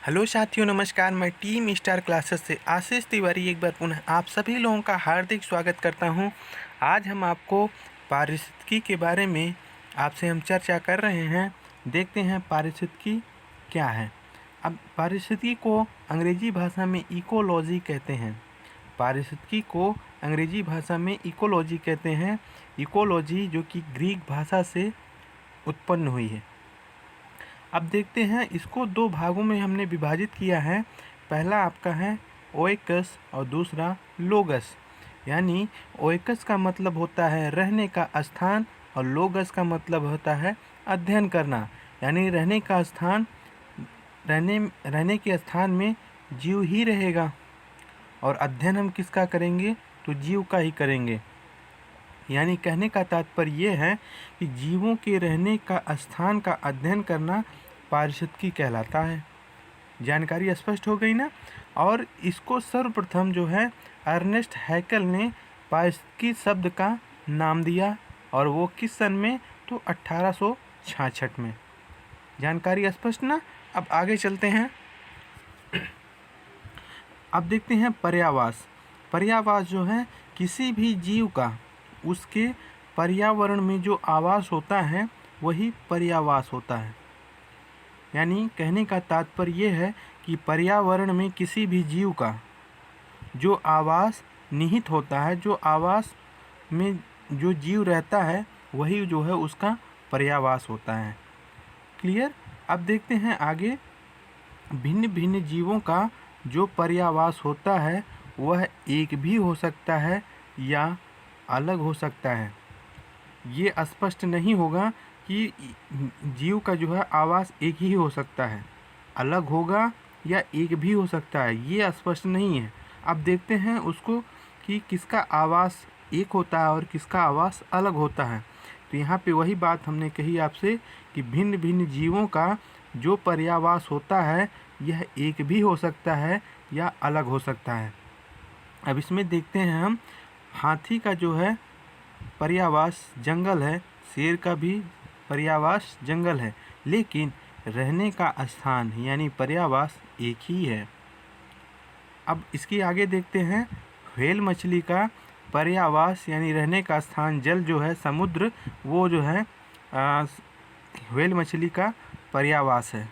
Hello साथियों, नमस्कार। मैं टीम स्टार क्लासेस से आशीष तिवारी एक बार पुनः आप सभी लोगों का हार्दिक स्वागत करता हूं। आज हम आपको पारिस्थितिकी के बारे में आपसे हम चर्चा कर रहे हैं। देखते हैं पारिस्थितिकी क्या है। अब पारिस्थितिकी को अंग्रेजी भाषा में इकोलॉजी कहते हैं। पारिस्थितिकी को अंग्रेजी भाषा में इकोलॉजी कहते हैं। इकोलॉजी जो कि ग्रीक भाषा से उत्पन्न हुई है। अब देखते हैं, इसको दो भागों में हमने विभाजित किया है। पहला आपका है ओएकस और दूसरा लोगस। यानी ओएकस का मतलब होता है रहने का स्थान और लोगस का मतलब होता है अध्ययन करना। यानी रहने का स्थान, रहने के स्थान में जीव ही रहेगा और अध्ययन हम किसका करेंगे, तो जीव का ही करेंगे। यानी कहने का तात्पर्य ये है कि जीवों के रहने का स्थान का अध्ययन करना पारिस्थितिकी कहलाता है। जानकारी स्पष्ट हो गई ना। और इसको सर्वप्रथम जो है अर्नेस्ट हैकेल ने पारिस्थितिकी शब्द का नाम दिया, और वो किस सन में, तो 1866 में। जानकारी स्पष्ट ना। अब आगे चलते हैं। अब देखते हैं पर्यावास। पर्यावास जो है किसी भी जीव का उसके पर्यावरण में जो आवास होता है वही पर्यावास होता है। यानी कहने का तात्पर्य ये है कि पर्यावरण में किसी भी जीव का जो आवास निहित होता है, जो आवास में जो जीव रहता है वही जो है उसका पर्यावास होता है। क्लियर। अब देखते हैं आगे। भिन्न भिन्न जीवों का जो पर्यावास होता है वह एक भी हो सकता है या अलग हो सकता है। ये स्पष्ट नहीं होगा कि जीव का जो है आवास एक ही हो सकता है, अलग होगा या एक भी हो सकता है, ये स्पष्ट नहीं है। अब देखते हैं उसको कि किसका आवास एक होता है और किसका आवास अलग होता है। तो यहाँ पे वही बात हमने कही आपसे कि भिन्न भिन्न जीवों का जो पर्यावास होता है यह एक भी हो सकता है या अलग हो सकता है। अब इसमें देखते हैं हम, हाथी का जो है पर्यावास जंगल है, शेर का भी पर्यावास जंगल है, लेकिन रहने का स्थान यानी पर्यावास एक ही है। अब इसके आगे देखते हैं, व्हेल मछली का पर्यावास यानी रहने का स्थान जल जो है, समुद्र, वो जो है व्हेल मछली का पर्यावास है,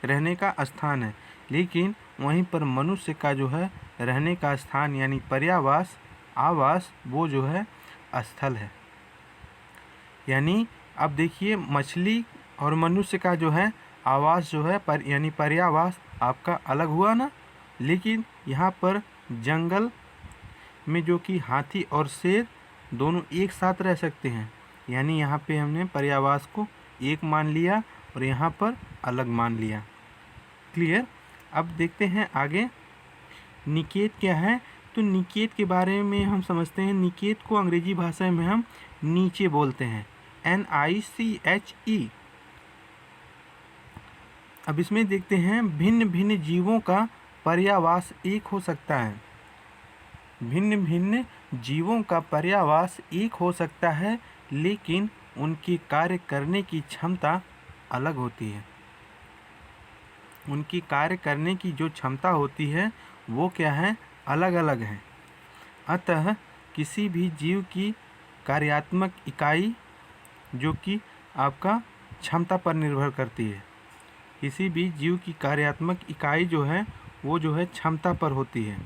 रहने का स्थान है। लेकिन वहीं पर मनुष्य का जो है रहने का स्थान यानी पर्यावास, आवास, वो जो है स्थल है। यानी अब देखिए, मछली और मनुष्य का जो है आवास जो है यानी पर्यावास आपका अलग हुआ ना। लेकिन यहाँ पर जंगल में जो कि हाथी और शेर दोनों एक साथ रह सकते हैं, यानी यहाँ पे हमने पर्यावास को एक मान लिया और यहाँ पर अलग मान लिया। क्लियर। अब देखते हैं आगे, निकेत क्या है। तो निकेत के बारे में हम समझते हैं। निकेत को अंग्रेजी भाषा में हम नीचे बोलते हैं, NICHE। अब इसमें देखते हैं, भिन्न भिन्न जीवों का पर्यावास एक हो सकता है। भिन्न भिन्न जीवों का पर्यावास एक हो सकता है, लेकिन उनकी कार्य करने की क्षमता अलग होती है। उनकी कार्य करने की जो क्षमता होती है वो क्या है, अलग अलग है। अतः किसी भी जीव की कार्यात्मक इकाई जो कि आपका क्षमता पर निर्भर करती है, किसी भी जीव की कार्यात्मक इकाई जो है वो जो है क्षमता पर होती है,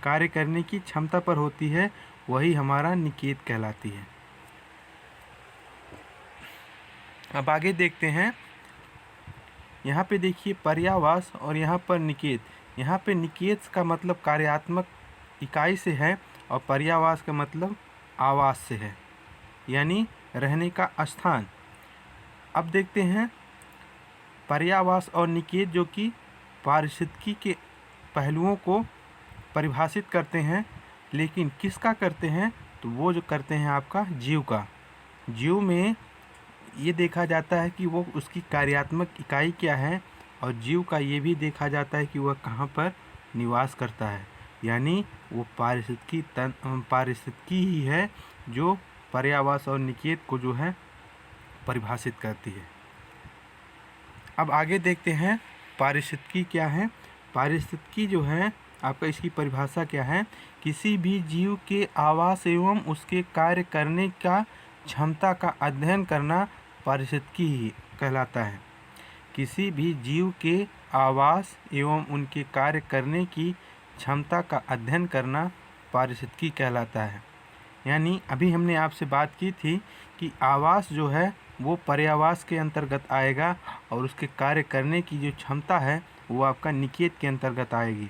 कार्य करने की क्षमता पर होती है, वही हमारा निकेत कहलाती है। अब आगे देखते हैं, यहाँ पे देखिए पर्यावास और यहाँ पर निकेत। यहाँ पे निकेत का मतलब कार्यात्मक इकाई से है और पर्यावास का मतलब आवास से है, यानी रहने का स्थान। अब देखते हैं, पर्यावास और निकेत जो कि पारिस्थितिकी के पहलुओं को परिभाषित करते हैं, लेकिन किसका करते हैं, तो वो जो करते हैं आपका जीव का। जीव में ये देखा जाता है कि वो उसकी कार्यात्मक इकाई क्या है, और जीव का ये भी देखा जाता है कि वह कहाँ पर निवास करता है। यानी वो पारिस्थितिकी ही है जो पर्यावास और निकेत को जो है परिभाषित करती है। अब आगे देखते हैं, पारिस्थितिकी क्या है? पारिस्थितिकी जो है आपका, इसकी परिभाषा क्या है? किसी भी जीव के आवास एवं उसके कार्य करने का क्षमता का अध्ययन करना पारिस्थितिकी ही कहलाता है। किसी भी जीव के आवास एवं उनके कार्य करने की क्षमता का अध्ययन करना पारिस्थितिकी कहलाता है। यानी अभी हमने आपसे बात की थी कि आवास जो है वो पर्यावास के अंतर्गत आएगा और उसके कार्य करने की जो क्षमता है वो आपका निकेत के अंतर्गत आएगी।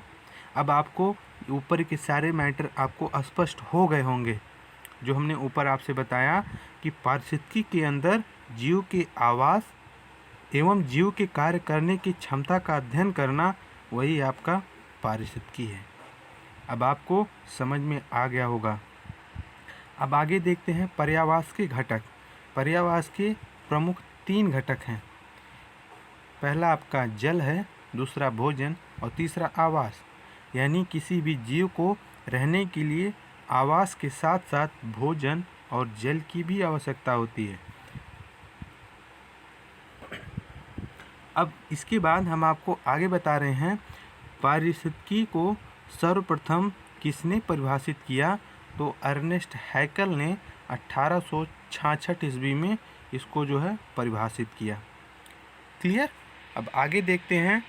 अब आपको ऊपर के सारे मैटर आपको स्पष्ट हो गए होंगे, जो हमने ऊपर आपसे बताया कि पारिस्थितिकी के अंदर जीव के आवास एवं जीव के कार्य करने की क्षमता का अध्ययन करना वही आपका पारिस्थितिकी है। अब आपको समझ में आ गया होगा। अब आगे देखते हैं पर्यावास के घटक। पर्यावास के प्रमुख 3 घटक हैं। पहला आपका जल है, दूसरा भोजन और तीसरा आवास। यानी किसी भी जीव को रहने के लिए आवास के साथ साथ भोजन और जल की भी आवश्यकता होती है। अब इसके बाद हम आपको आगे बता रहे हैं पारिस्थितिकी को सर्वप्रथम किसने परिभाषित किया? तो अर्नेस्ट हैकल ने 1866 ईस्वी में इसको जो है परिभाषित किया। क्लियर? अब आगे देखते हैं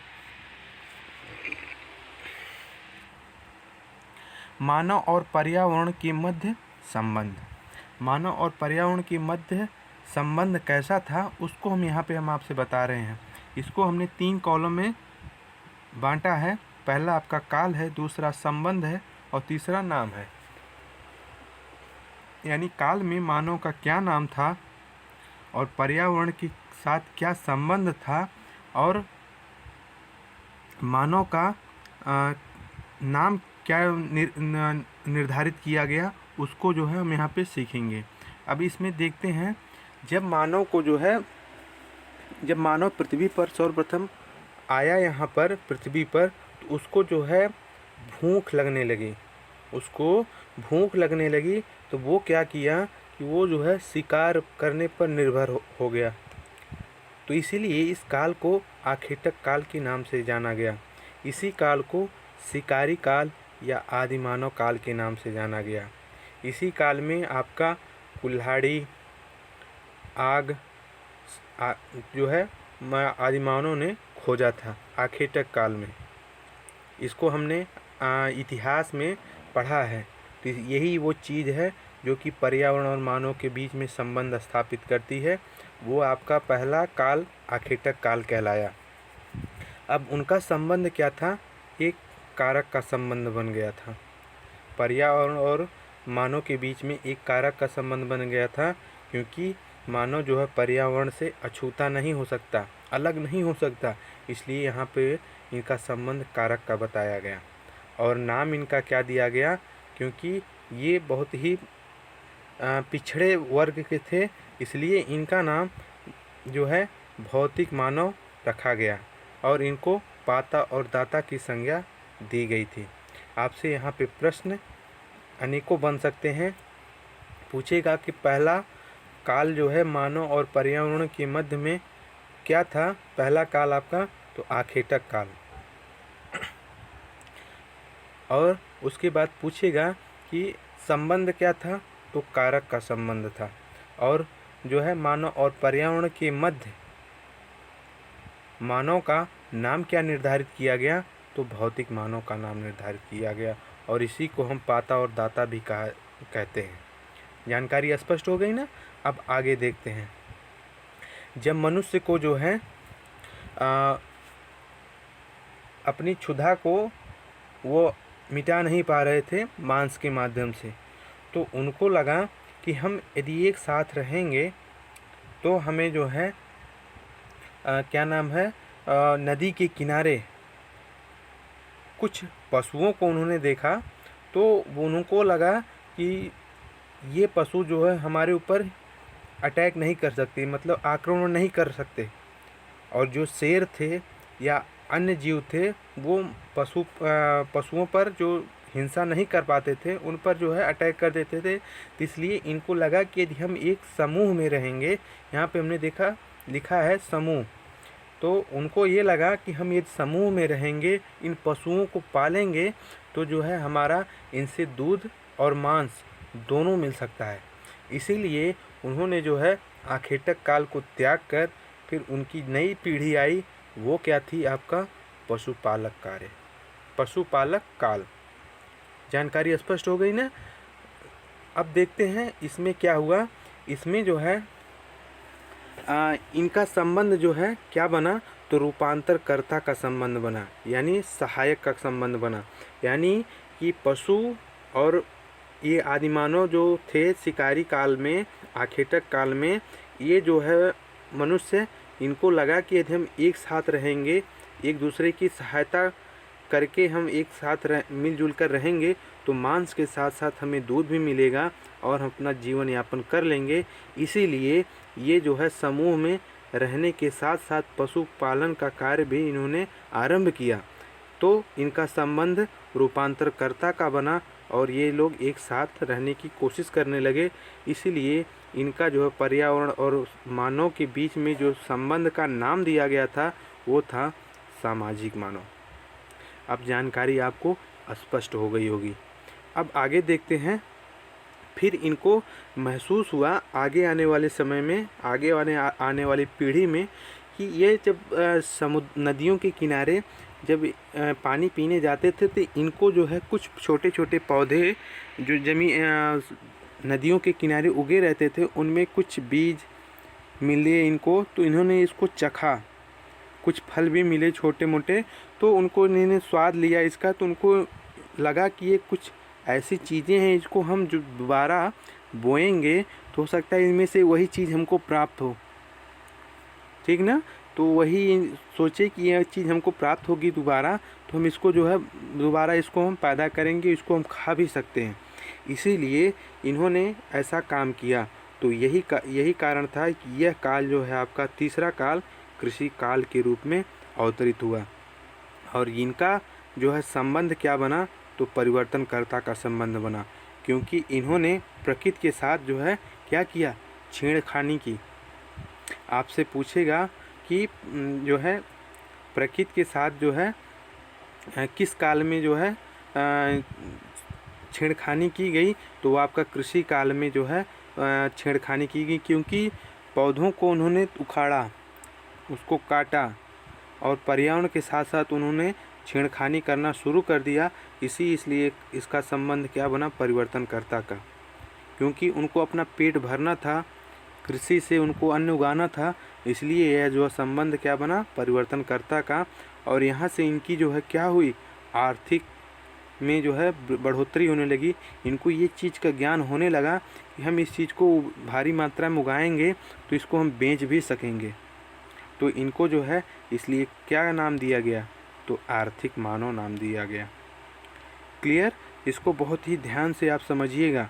मानव और पर्यावरण के मध्य संबंध। मानव और पर्यावरण के मध्य संबंध कैसा था उसको हम आपसे बता रहे हैं। इसको हमने 3 कॉलम में बांटा है। पहला आपका काल है, दूसरा संबंध है और तीसरा नाम है। यानी काल में मानव का क्या नाम था और पर्यावरण के साथ क्या संबंध था और मानव का नाम क्या निर्धारित किया गया, उसको जो है हम यहाँ पे सीखेंगे। अब इसमें देखते हैं जब मानव पृथ्वी पर सर्वप्रथम आया यहाँ पर पृथ्वी पर, तो उसको जो है भूख लगने लगी। तो वो क्या किया कि वो जो है शिकार करने पर निर्भर हो गया। तो इसीलिए इस काल को आखेटक काल के नाम से जाना गया। इसी काल को शिकारी काल या आदिमानव काल के नाम से जाना गया। इसी काल में आपका कुल्हाड़ी, आग जो है आदिमानव ने खोजा था आखेटक काल में। इसको हमने इतिहास में पढ़ा है। तो यही वो चीज़ है जो कि पर्यावरण और मानव के बीच में संबंध स्थापित करती है। वो आपका पहला काल आखेटक काल कहलाया। अब उनका संबंध क्या था? एक कारक का संबंध बन गया था। पर्यावरण और मानव के बीच में एक कारक का संबंध बन गया था, क्योंकि मानव जो है पर्यावरण से अछूता नहीं हो सकता, अलग नहीं हो सकता। इसलिए यहाँ पे इनका संबंध कारक का बताया गया। और नाम इनका क्या दिया गया? क्योंकि ये बहुत ही पिछड़े वर्ग के थे, इसलिए इनका नाम जो है भौतिक मानव रखा गया और इनको पाता और दाता की संज्ञा दी गई थी। आपसे यहाँ पे प्रश्न अनेकों बन सकते हैं। पूछेगा कि पहला काल जो है मानव और पर्यावरण के मध्य में क्या था? पहला काल आपका तो आखेटक काल। और उसके बाद पूछेगा कि संबंध क्या था? तो कारक का संबंध था। और जो है मानव और पर्यावरण के मध्य मानव का नाम क्या निर्धारित किया गया? तो भौतिक मानव का नाम निर्धारित किया गया। और इसी को हम पाता और दाता भी कहते हैं। जानकारी स्पष्ट हो गई ना? अब आगे देखते हैं। जब मनुष्य को जो है अपनी क्षुधा को वो मिटा नहीं पा रहे थे मांस के माध्यम से, तो उनको लगा कि हम यदि एक साथ रहेंगे तो हमें जो है नदी के किनारे कुछ पशुओं को उन्होंने देखा। तो उनको लगा कि ये पशु जो है हमारे ऊपर अटैक नहीं कर सकते, मतलब आक्रमण नहीं कर सकते। और जो शेर थे या अन्य जीव थे वो पशुओं पर जो हिंसा नहीं कर पाते थे उन पर जो है अटैक कर देते थे। तो इसलिए इनको लगा कि यदि हम एक समूह में रहेंगे, यहाँ पे हमने लिखा है समूह, तो उनको ये लगा कि हम ये समूह में रहेंगे, इन पशुओं को पालेंगे तो जो है हमारा इनसे दूध और मांस दोनों मिल सकता है। इसीलिए उन्होंने जो है आखेटक काल को त्याग कर फिर उनकी नई पीढ़ी आई, वो क्या थी आपका पशुपालक कार्य, पशुपालक काल। जानकारी स्पष्ट हो गई ना। अब देखते हैं इसमें क्या हुआ। इसमें जो है इनका संबंध जो है क्या बना, तो रूपांतरकर्ता का संबंध बना, यानी सहायक का संबंध बना। यानी कि पशु और ये आदिमानव जो थे शिकारी काल में, आखेटक काल में, ये जो है मनुष्य, इनको लगा कि यदि हम एक साथ रहेंगे, एक दूसरे की सहायता करके हम एक साथ मिलजुल कर रहेंगे तो मांस के साथ साथ हमें दूध भी मिलेगा और हम अपना जीवन यापन कर लेंगे। इसीलिए ये जो है समूह में रहने के साथ साथ पशुपालन का कार्य भी इन्होंने आरंभ किया। तो इनका संबंध रूपांतरकर्ता का बना और ये लोग एक साथ रहने की कोशिश करने लगे। इसीलिए इनका जो है पर्यावरण और मानव के बीच में जो संबंध का नाम दिया गया था वो था सामाजिक मानव। अब जानकारी आपको स्पष्ट हो गई होगी। अब आगे देखते हैं। फिर इनको महसूस हुआ आगे आने वाले समय में, आगे आने वाली पीढ़ी में, कि ये जब नदियों के किनारे जब पानी पीने जाते थे तो इनको जो है कुछ छोटे छोटे पौधे जो नदियों के किनारे उगे रहते थे, उनमें कुछ बीज मिले इनको। तो इन्होंने इसको चखा, कुछ फल भी मिले छोटे मोटे, तो उनको इन्होंने स्वाद लिया इसका, तो उनको लगा कि ये कुछ ऐसी चीज़ें हैं, इसको हम जो दोबारा बोएंगे तो हो सकता है इनमें से वही चीज़ हमको प्राप्त हो, ठीक ना। तो वही सोचे कि यह चीज़ हमको प्राप्त होगी दोबारा, तो हम इसको जो है दोबारा इसको हम पैदा करेंगे, इसको हम खा भी सकते हैं। इसीलिए इन्होंने ऐसा काम किया। तो यही कारण था कि यह काल जो है आपका तीसरा काल कृषि काल के रूप में अवतरित हुआ। और इनका जो है संबंध क्या बना, तो परिवर्तनकर्ता का संबंध बना, क्योंकि इन्होंने प्रकृति के साथ जो है क्या किया, छेड़खानी की। आपसे पूछेगा कि जो है प्रकृति के साथ जो है किस काल में जो है छेड़खानी की गई, तो वो आपका कृषि काल में जो है छेड़खानी की गई, क्योंकि पौधों को उन्होंने उखाड़ा, उसको काटा और पर्यावरण के साथ साथ उन्होंने छेड़खानी करना शुरू कर दिया। इसलिए इसका संबंध क्या बना, परिवर्तनकर्ता का, क्योंकि उनको अपना पेट भरना था, कृषि से उनको अन्न उगाना था। इसलिए यह जो संबंध क्या बना, परिवर्तनकर्ता का। और यहाँ से इनकी जो है क्या हुई, आर्थिक में जो है बढ़ोतरी होने लगी। इनको ये चीज़ का ज्ञान होने लगा कि हम इस चीज़ को भारी मात्रा में उगाएंगे तो इसको हम बेच भी सकेंगे। तो इनको जो है इसलिए क्या नाम दिया गया, तो आर्थिक मानव नाम दिया गया। क्लियर। इसको बहुत ही ध्यान से आप समझिएगा।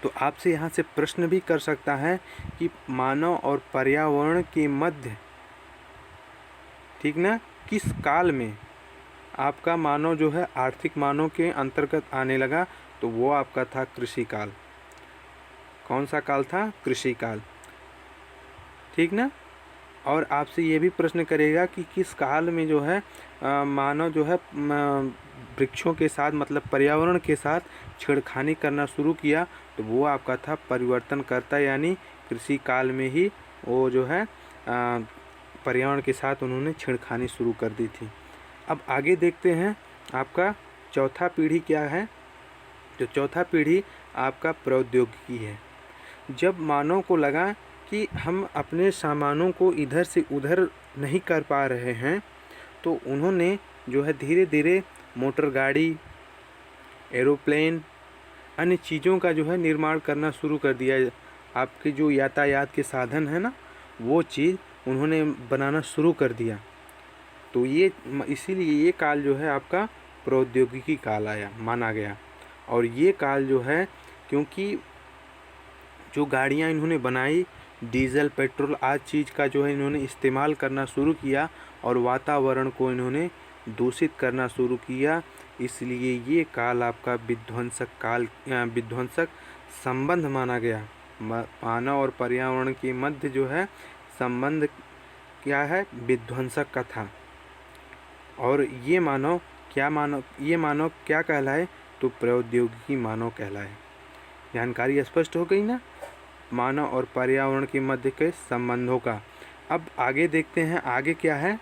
तो आपसे यहाँ से प्रश्न भी कर सकता है कि मानव और पर्यावरण के मध्य, ठीक ना, किस काल में आपका मानव जो है आर्थिक मानव के अंतर्गत आने लगा, तो वो आपका था कृषि काल। कौन सा काल था, कृषि काल, ठीक ना। और आपसे ये भी प्रश्न करेगा कि किस काल में जो है मानव जो है वृक्षों के साथ मतलब पर्यावरण के साथ छेड़खानी करना शुरू किया, तो वो आपका था परिवर्तनकर्ता, यानी कृषि काल में ही वो जो है पर्यावरण के साथ उन्होंने छेड़खानी शुरू कर दी थी। अब आगे देखते हैं आपका चौथा पीढ़ी क्या है। तो चौथा पीढ़ी आपका प्रौद्योगिकी है। जब मानव को लगा कि हम अपने सामानों को इधर से उधर नहीं कर पा रहे हैं, तो उन्होंने जो है धीरे धीरे मोटर गाड़ी, एरोप्लेन, अन्य चीज़ों का जो है निर्माण करना शुरू कर दिया। आपके जो यातायात के साधन है ना, वो चीज़ उन्होंने बनाना शुरू कर दिया। तो ये इसीलिए ये काल जो है आपका प्रौद्योगिकी काल माना गया। और ये काल जो है, क्योंकि जो गाड़ियाँ इन्होंने बनाई, डीजल, पेट्रोल आदि चीज़ का जो है इन्होंने इस्तेमाल करना शुरू किया और वातावरण को इन्होंने दूषित करना शुरू किया। इसलिए ये काल आपका विध्वंसक संबंध माना गया। मानव और पर्यावरण के मध्य जो है संबंध क्या है, विध्वंसक का था। और ये मानव क्या कहलाए, तो प्रौद्योगिकी मानव कहलाए। जानकारी स्पष्ट हो गई ना मानव और पर्यावरण के मध्य के संबंधों का। अब आगे देखते हैं, आगे क्या है,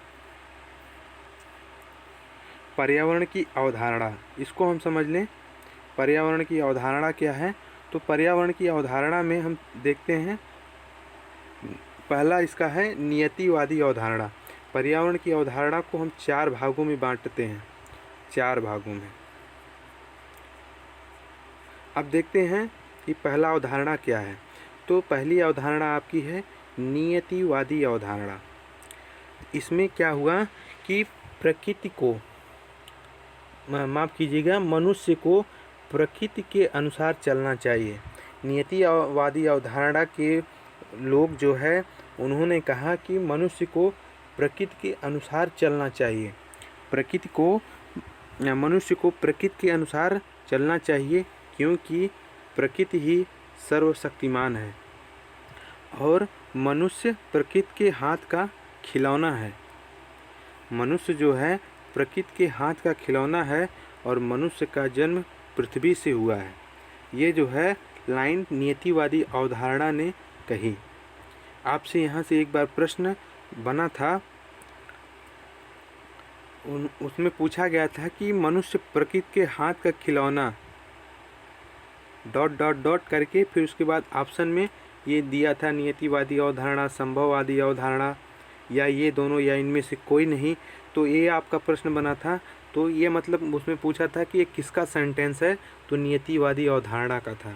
पर्यावरण की अवधारणा। इसको हम समझ लें, पर्यावरण की अवधारणा क्या है। तो पर्यावरण की अवधारणा में हम देखते हैं, पहला इसका है नियतिवादी अवधारणा। पर्यावरण की अवधारणा को हम 4 भागों में बांटते हैं, 4 भागों में। अब देखते हैं कि पहला अवधारणा क्या है। तो पहली अवधारणा आपकी है नियतिवादी अवधारणा। इसमें क्या हुआ कि प्रकृति को, माफ़ कीजिएगा, मनुष्य को प्रकृति के अनुसार चलना चाहिए। नियतिवादी अवधारणा के लोग जो है उन्होंने कहा कि मनुष्य को प्रकृति के अनुसार चलना चाहिए। मनुष्य को प्रकृति के अनुसार चलना चाहिए, क्योंकि प्रकृति ही सर्वशक्तिमान है और मनुष्य प्रकृति के हाथ का खिलौना है। मनुष्य जो है प्रकृति के हाथ का खिलौना है और मनुष्य का जन्म पृथ्वी से हुआ है। ये जो है लाइन नियतिवादी अवधारणा ने कही। आपसे यहाँ से एक बार प्रश्न बना था, उसमें पूछा गया था कि मनुष्य प्रकृति के हाथ का खिलौना ... करके फिर उसके बाद ऑप्शन में ये दिया था नियतिवादी अवधारणा, संभववादी अवधारणा, या ये दोनों, या इनमें से कोई नहीं। तो ये आपका प्रश्न बना था। तो ये मतलब उसमें पूछा था कि ये किसका सेंटेंस है, तो नियतिवादी अवधारणा का था।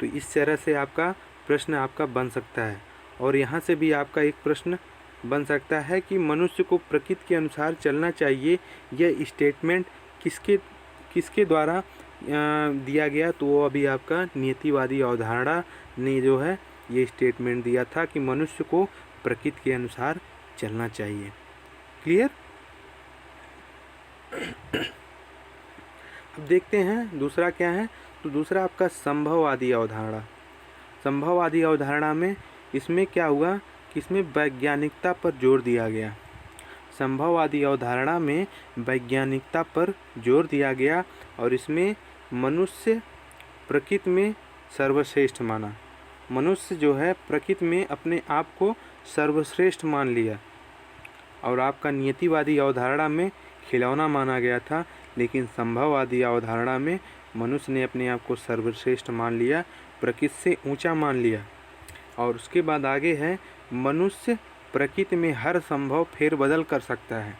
तो इस तरह से आपका प्रश्न आपका बन सकता है। और यहाँ से भी आपका एक प्रश्न बन सकता है कि मनुष्य को प्रकृति के अनुसार चलना चाहिए, यह स्टेटमेंट किसके द्वारा दिया गया। तो वो अभी आपका नियतिवादी अवधारणा ने जो है ये स्टेटमेंट दिया था कि मनुष्य को प्रकृति के अनुसार चलना चाहिए। क्लियर। अब देखते हैं दूसरा क्या है। तो दूसरा आपका संभववादी अवधारणा। संभववादी अवधारणा में इसमें क्या हुआ कि इसमें वैज्ञानिकता पर जोर दिया गया। संभववादी अवधारणा में वैज्ञानिकता पर जोर दिया गया और इसमें मनुष्य प्रकृति में सर्वश्रेष्ठ माना। मनुष्य जो है प्रकृति में अपने आप को सर्वश्रेष्ठ मान लिया। और आपका नियतिवादी अवधारणा में खिलौना माना गया था, लेकिन संभववादी अवधारणा में मनुष्य ने अपने आप को सर्वश्रेष्ठ मान लिया, प्रकृति से ऊंचा मान लिया। और उसके बाद आगे है मनुष्य प्रकृति में हर संभव फेरबदल कर सकता है।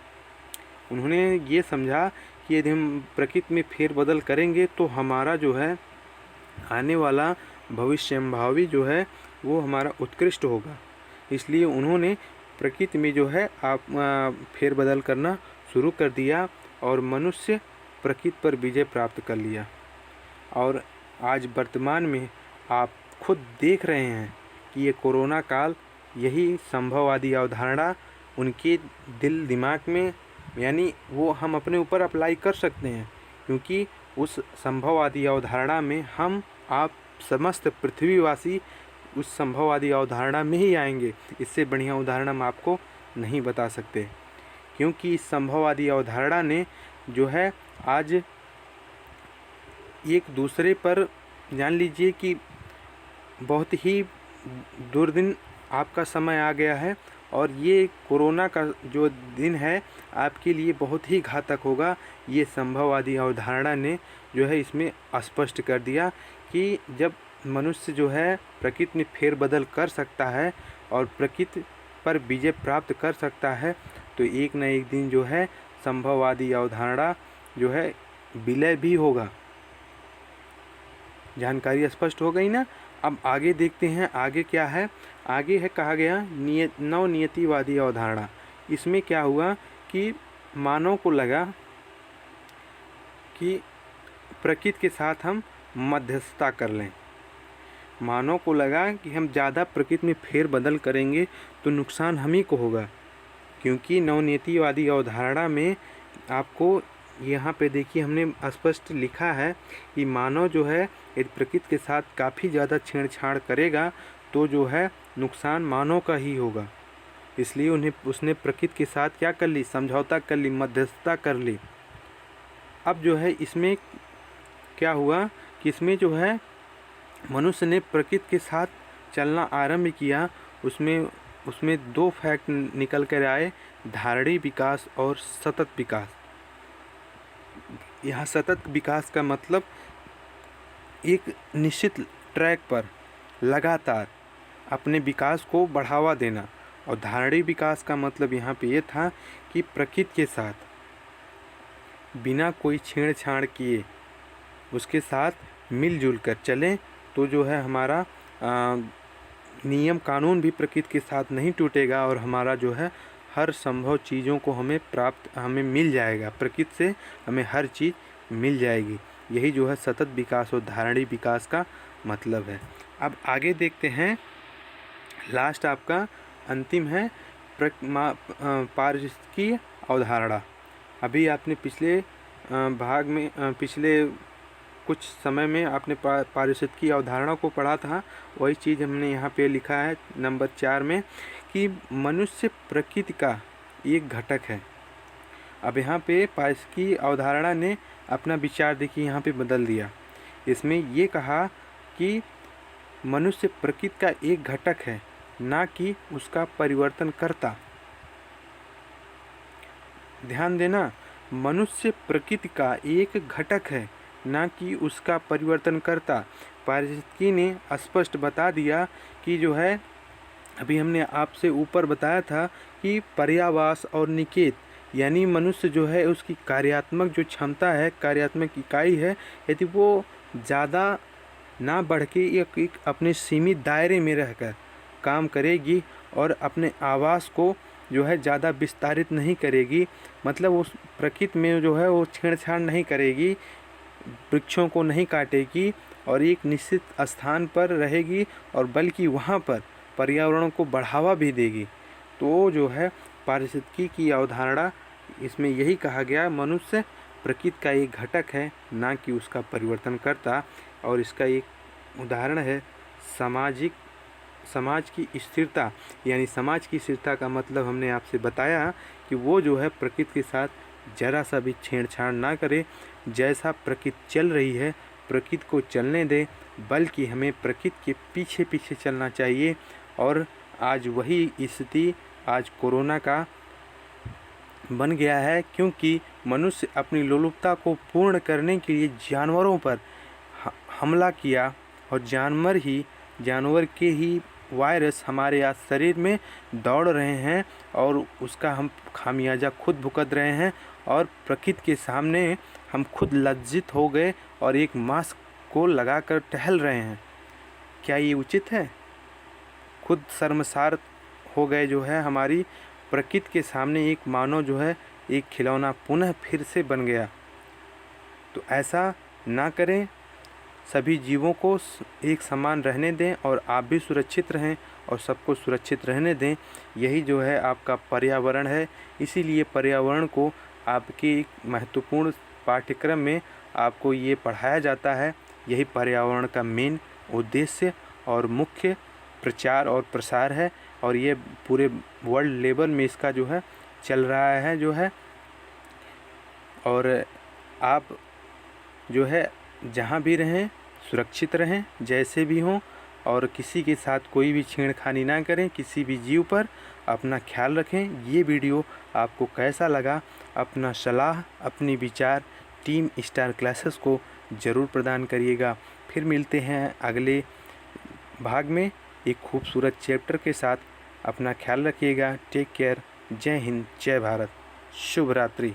उन्होंने ये समझा कि यदि हम प्रकृति में फेरबदल करेंगे तो हमारा जो है आने वाला भविष्यंभावी जो है वो हमारा उत्कृष्ट होगा। इसलिए उन्होंने प्रकृति में जो है फेरबदल करना शुरू कर दिया और मनुष्य प्रकृति पर विजय प्राप्त कर लिया। और आज वर्तमान में आप खुद देख रहे हैं कि ये कोरोना काल यही संभववादी अवधारणा उनके दिल दिमाग में, यानी वो हम अपने ऊपर अप्लाई कर सकते हैं, क्योंकि उस संभववादी अवधारणा में हम आप समस्त पृथ्वीवासी उस संभववादी अवधारणा में ही आएंगे। इससे बढ़िया उदाहरण हम आपको नहीं बता सकते, क्योंकि इस संभववादी अवधारणा ने जो है आज एक दूसरे पर, जान लीजिए कि बहुत ही दुर्दिन आपका समय आ गया है और ये कोरोना का जो दिन है आपके लिए बहुत ही घातक होगा। ये संभववादी अवधारणा ने जो है इसमें स्पष्ट कर दिया कि जब मनुष्य जो है प्रकृति में फेरबदल कर सकता है और प्रकृति पर विजय प्राप्त कर सकता है, तो एक न एक दिन जो है संभववादी अवधारणा जो है विलय भी होगा। जानकारी स्पष्ट हो गई ना। अब आगे देखते हैं, आगे क्या है। आगे है कहा गया नवनियतिवादी अवधारणा। इसमें क्या हुआ कि मानव को लगा कि प्रकृति के साथ हम मध्यस्थता कर लें। मानव को लगा कि हम ज़्यादा प्रकृति में फेरबदल करेंगे तो नुकसान हम ही को होगा, क्योंकि नवनियतिवादी अवधारणा में आपको यहाँ पे देखिए हमने स्पष्ट लिखा है कि मानव जो है यदि प्रकृति के साथ काफ़ी ज़्यादा छेड़छाड़ करेगा तो जो है नुकसान मानव का ही होगा। इसलिए उसने प्रकृति के साथ क्या कर ली, समझौता कर ली, मध्यस्थता कर ली। अब जो है इसमें क्या हुआ कि इसमें जो है मनुष्य ने प्रकृति के साथ चलना आरंभ किया। उसमें दो फैक्ट निकल कर आए, धारणी विकास और सतत विकास। यहाँ सतत विकास का मतलब एक निश्चित ट्रैक पर लगातार अपने विकास को बढ़ावा देना, और धारणी विकास का मतलब यहाँ पे ये था कि प्रकृति के साथ बिना कोई छेड़छाड़ किए उसके साथ मिलजुल कर चलें, तो जो है हमारा नियम कानून भी प्रकृति के साथ नहीं टूटेगा, और हमारा जो है हर संभव चीज़ों को हमें मिल जाएगा, प्रकृति से हमें हर चीज़ मिल जाएगी। यही जो है सतत विकास और धारणी विकास का मतलब है। अब आगे देखते हैं, लास्ट आपका अंतिम है पारिस्थितिकी अवधारणा। अभी आपने पिछले भाग में पिछले कुछ समय में आपने पारिस्थितिकी अवधारणा को पढ़ा था, वही चीज़ हमने यहाँ पे लिखा है नंबर 4 में कि मनुष्य प्रकृति का एक घटक है। अब यहाँ पे पारिस्थितिकी अवधारणा ने अपना विचार देखिए यहाँ पे बदल दिया। इसमें ये कहा कि मनुष्य प्रकृति का एक घटक है, ना कि उसका परिवर्तन करता। ध्यान देना, मनुष्य प्रकृति का एक घटक है, ना कि उसका परिवर्तन करता। पारिस्थितिकी ने स्पष्ट बता दिया कि जो है अभी हमने आपसे ऊपर बताया था कि पर्यावास और निकेत, यानी मनुष्य जो है उसकी कार्यात्मक जो क्षमता है, कार्यात्मक इकाई है, यदि वो ज़्यादा ना बढ़ के एक अपने सीमित दायरे में रहकर काम करेगी और अपने आवास को जो है ज़्यादा विस्तारित नहीं करेगी, मतलब उस प्रकृति में जो है वो छेड़छाड़ नहीं करेगी, वृक्षों को नहीं काटेगी और एक निश्चित स्थान पर रहेगी, और बल्कि वहाँ पर पर्यावरण को बढ़ावा भी देगी, तो जो है पारिस्थितिकी की अवधारणा इसमें यही कहा गया, मनुष्य प्रकृति का एक घटक है, ना कि उसका परिवर्तन करता। और इसका एक उदाहरण है समाज की स्थिरता, यानी समाज की स्थिरता का मतलब हमने आपसे बताया कि वो जो है प्रकृति के साथ जरा सा भी छेड़छाड़ ना करे, जैसा प्रकृति चल रही है प्रकृति को चलने दे, बल्कि हमें प्रकृति के पीछे पीछे चलना चाहिए। और आज वही स्थिति आज कोरोना का बन गया है, क्योंकि मनुष्य अपनी लोलुपता को पूर्ण करने के लिए जानवरों पर हमला किया, और जानवर के ही वायरस हमारे आज शरीर में दौड़ रहे हैं, और उसका हम खामियाजा खुद भुगत रहे हैं, और प्रकृति के सामने हम खुद लज्जित हो गए और एक मास्क को लगाकर टहल रहे हैं। क्या ये उचित है? खुद शर्मसार हो गए जो है हमारी प्रकृति के सामने, एक मानव जो है एक खिलौना पुनः फिर से बन गया। तो ऐसा ना करें, सभी जीवों को एक समान रहने दें, और आप भी सुरक्षित रहें और सबको सुरक्षित रहने दें। यही जो है आपका पर्यावरण है। इसीलिए पर्यावरण को आपके महत्वपूर्ण पाठ्यक्रम में आपको ये पढ़ाया जाता है। यही पर्यावरण का मेन उद्देश्य और मुख्य प्रचार और प्रसार है, और ये पूरे वर्ल्ड लेवल में इसका जो है चल रहा है जो है। और आप जो है जहाँ भी रहें सुरक्षित रहें, जैसे भी हों, और किसी के साथ कोई भी छेड़खानी ना करें, किसी भी जीव पर अपना ख्याल रखें। ये वीडियो आपको कैसा लगा, अपना सलाह अपनी विचार टीम स्टार क्लासेस को ज़रूर प्रदान करिएगा। फिर मिलते हैं अगले भाग में एक खूबसूरत चैप्टर के साथ। अपना ख्याल रखिएगा। Take care. जय हिंद, जय भारत, शुभ रात्रि।